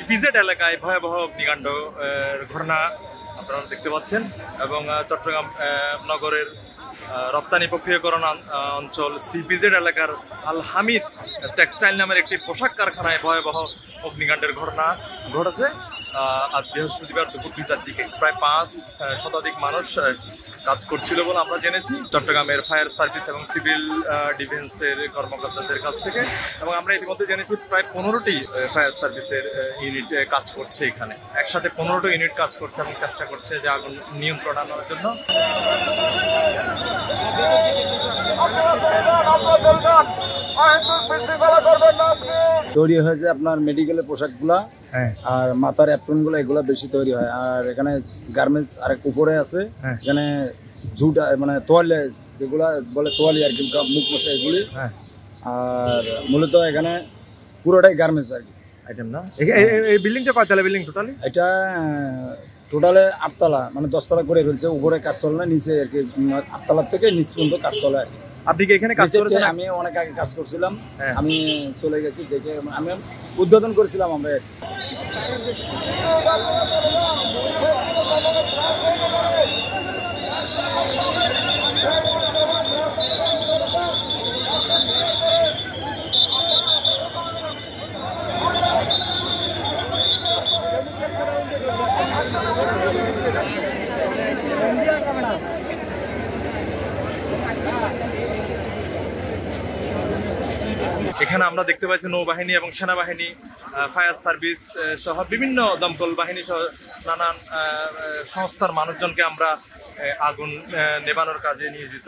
CBZ এলাকায় ভয়াবহ অগ্নিকাণ্ড ঘটনা আপনারা দেখতে পাচ্ছেন এবং চট্টগ্রাম নগরের রপ্তানি প্রক্রিয়াকরণ অঞ্চল সিপিজেড এলাকার আল হামিদ টেক্সটাইল নামের একটি পোশাক কারখানায় ভয়াবহ অগ্নিকাণ্ডের ঘটনা ঘটেছে আজ বৃহস্পতিবার দুপুর 2টার দিকে। প্রায় 5 শতাধিক মানুষ কাজ করছিল বলে আমরা জেনেছি চট্টগ্রামের ফায়ার সার্ভিস এবং সিভিল ডিফেন্সের কর্মকর্তাদের কাছ থেকে, এবং আমরা ইতিমধ্যে জেনেছি প্রায় 15টি ফায়ার সার্ভিসের ইউনিট কাজ করছে এখানে। একসাথে 15টি ইউনিট কাজ করছে এবং চেষ্টা করছে যে আগুন নিয়ন্ত্রণ আনার জন্য। তৈরি হয়েছে আপনার মেডিকেলের পোশাকগুলা আর মাথার অ্যাপ্রন গুলো, এগুলো বেশি তৈরি হয়। আর এখানে গার্মেন্টস আরেক উপরে আছে, এখানে ঝুট মানে তোয়ালে যেগুলা বলে তোয়ালি আর কি, মুখ মশা এগুলি। আর মূলত এখানে পুরোটাই গার্মেন্টস আর কি আইটেম না। এই বিল্ডিংটা কয়তলা বিল্ডিং টোটালি? এটা টোটালে 8 তলা, মানে 10 তলা করে ফেলছে। উপরে কাজ চলে না, নিচে আর কি 8 তলার থেকে নিচ পর্যন্ত কাজ চলে আর কি। আপনি কি এখানে কাজ করেছেন? আমি অনেক আগে কাজ করছিলাম, আমি চলে গেছি দেখে, আমি উদ্বোধন করেছিলাম আমরা। এখানে আমরা দেখতে পাচ্ছি নৌবাহিনী এবং সেনাবাহিনী, ফায়ার সার্ভিস সহ বিভিন্ন দমকল বাহিনী সহ নানান সংস্থার মানুষজনকে আমরা আগুন নেভানোর কাজে নিয়োজিত।